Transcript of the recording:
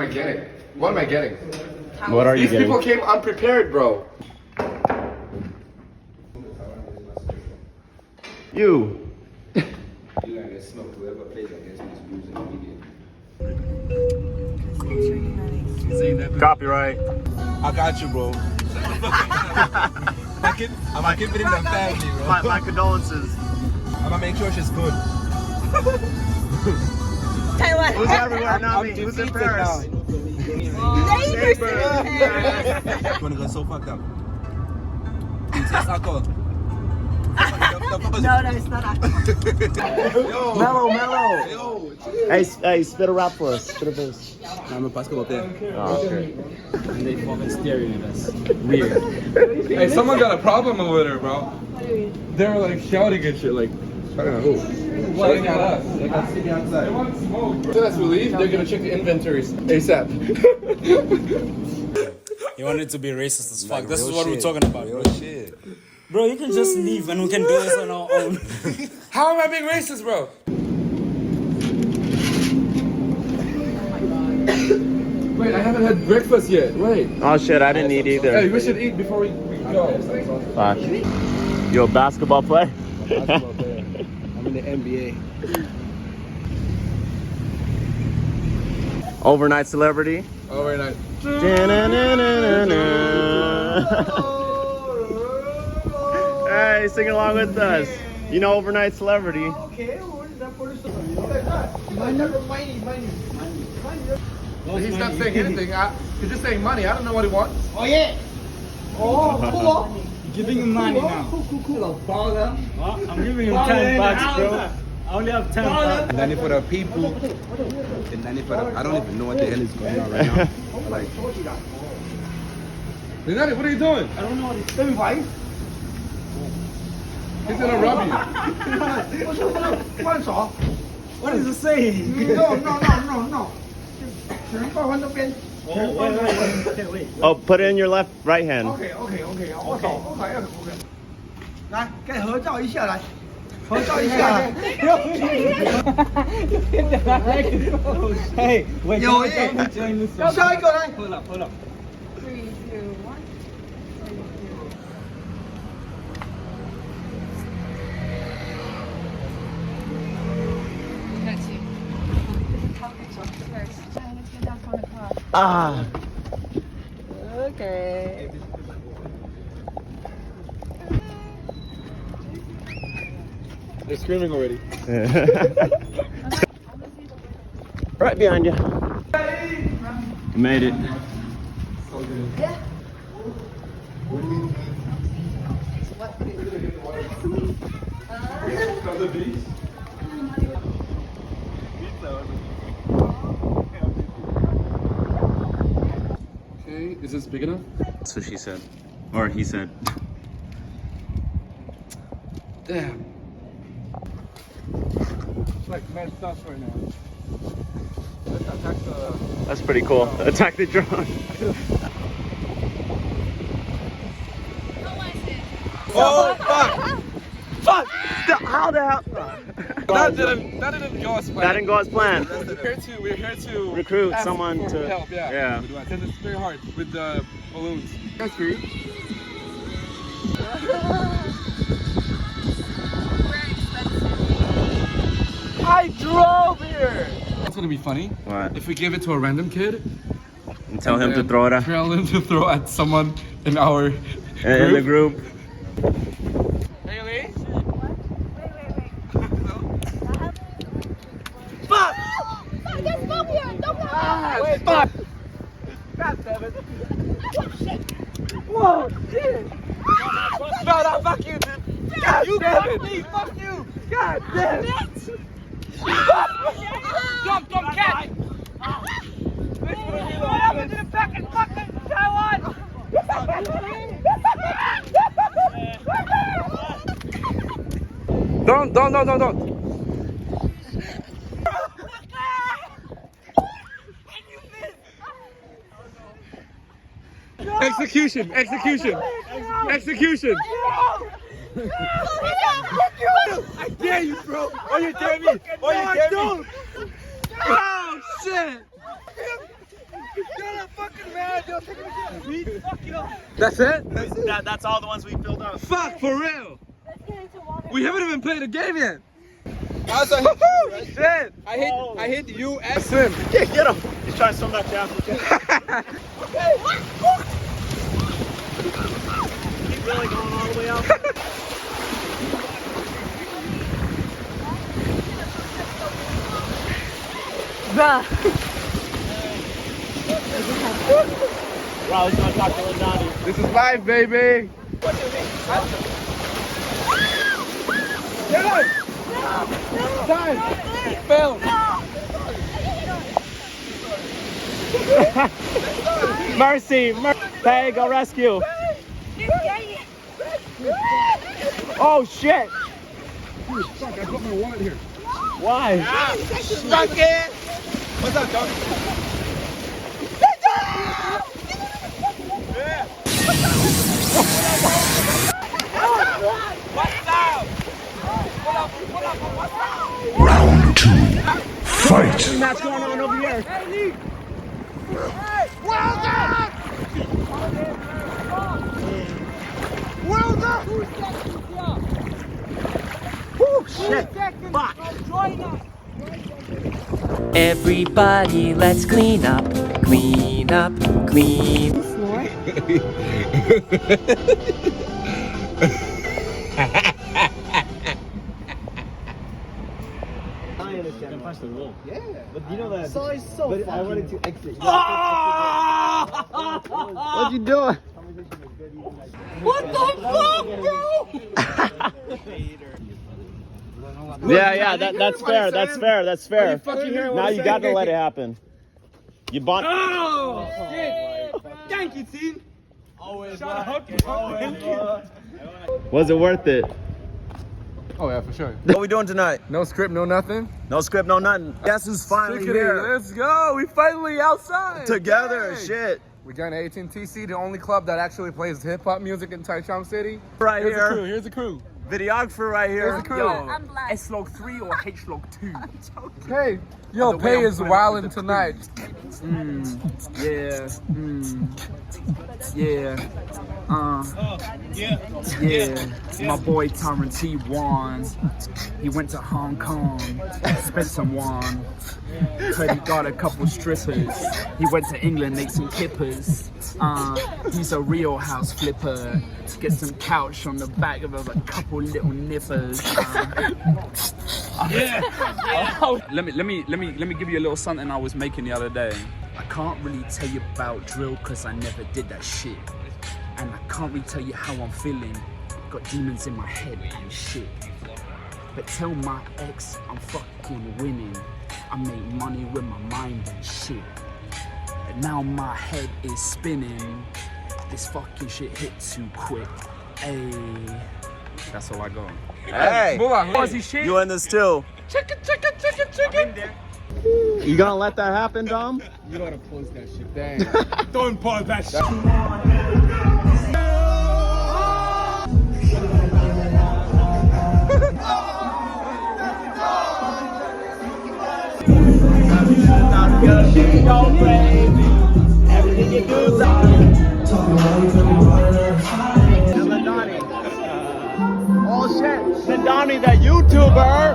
am I getting? What am I getting? What are you These getting? people came unprepared, bro. You. Copyright. I got you, bro. I'm keeping it in the family, bro. My condolences. I'm gonna make sure she's good. Taiwan. Who's everywhere? Not me. Who's in Paris? Wanna go so fucked up. It's just alcohol. No, it's not. Mellow. Hey, spit a rap for us. Spit a verse. I'm gonna pass up there. Oh, okay. And they fucking staring at us. Weird. Hey, someone got a problem over there, bro. They were like shouting and shit, like, I don't know who. Shouting at us. Like, I'm sitting outside. They want smoke. As soon as we leave, they're gonna check the inventories ASAP. You wanted to be racist as fuck. Like this is real what shit. we're talking about, Real bro. shit. Bro, you can just leave and we can do this on our own. How am I being racist, bro? Wait, I haven't had breakfast yet. Wait. Oh shit, I didn't eat Hey, either. we should eat before we go. Fuck. You a basketball player? Basketball player. I'm in the NBA. Overnight celebrity. Oh, very nice. Hey, sing along with us. You know overnight celebrity. He's not saying anything. He's just saying money. I don't know what he wants. Oh yeah. Oh, giving him money now. Well, I'm giving him $10, bro. I only have 10 bucks. And then for the people, and then for the, I don't even know what the hell is going on right now. Like, Lenani, what are you doing? I don't know what he's doing. He's gonna rub you. What is he saying? Oh, wait. Oh, put it in your right hand. Hey, wait. Yo, don't yeah. join this one. Hold up. 3, 2, 1. Ah. Okay. They're screaming already. Right behind you. You made it. Okay, is this big enough? That's what she said. Or he said. Damn. It's like mad stuff right now. Let's attack the... That's pretty cool. Attack the drone. Oh, fuck! Fuck! How the hell? That didn't go as planned. That didn't go as planned. We're here to Recruit ask someone for to help, yeah. Because it's very hard with the balloons. That's for you. I drove here! It's gonna be funny. What? If we give it to a random kid And tell him to throw it at tell him to throw at someone in our in the group. Haley? Fuck! There's smoke here! Don't go! Wait, fuck! God damn it. Whoa, shit! No, fuck you, dude! God you damn it! Me, fuck you! God damn it! Jump, cat! What happened to the fucking Taiwan? Don't. Execution! I dare you, bro! Oh, you dare me! Oh, you dare me! Oh, shit! That's it? That's all the ones we filled up. Fuck, for real. Let's get into water. We haven't even played a game yet. Also, Shit. I hit you and Swim. Get him. He's trying to swim back to Africa. Keep really going all the way out. Bruh. Wow, he's gonna talk to Lindani. This is life, baby. Get on. Time. Fail. Mercy. Hey, go rescue. Oh shit. Fuck, I put my wallet here. Why? Fuck it! What's up, dog? Round 2. Fight! What's going on over here? Woo, shit. Fuck. Everybody, let's clean up, clean up, clean. I understand. Punch the wall. Yeah. But you know that. So it's so but I wanted to exit. What you doing? What the fuck, bro? Yeah, that's fair. That's fair. That's fair. Now you got to let it happen. You bought. Oh, shit. Thank you, team. Always. Was it worth it? Oh yeah, for sure. What are we doing tonight? No script, no nothing. No script, no nothing. Guess who's finally here? Let's go. We finally outside. Together, Yay. shit. We're going to 18TC, the only club that actually plays hip hop music in Taichung City. Right Here's here. the crew. Here's the crew. Videographer right here. Here's the crew. I'm black. S-Log 3 or H-Log 2? Hey, yo, Pay is wildin' tonight. Yeah. Yeah. Yeah. My boy Tarrant won. He went to Hong Kong, spent some won. Cause he got a couple strippers. He went to England, ate some kippers. He's a real house flipper. Get some couch on the back of a couple little nippers. Let me give you a little something I was making the other day. I can't really tell you about drill because I never did that shit. And I can't really tell you how I'm feeling. Got demons in my head and shit. But tell my ex I'm fucking winning. I make money with my mind and shit. But now my head is spinning. This fucking shit hit too quick. Hey, that's all I got. Hey, Hey. shit. you in this too? Chicken. You gonna let that happen, Dom? You gotta post that shit. Dang. Don't pause that shit. Everything you do is Oh shit, Lindani, that YouTuber.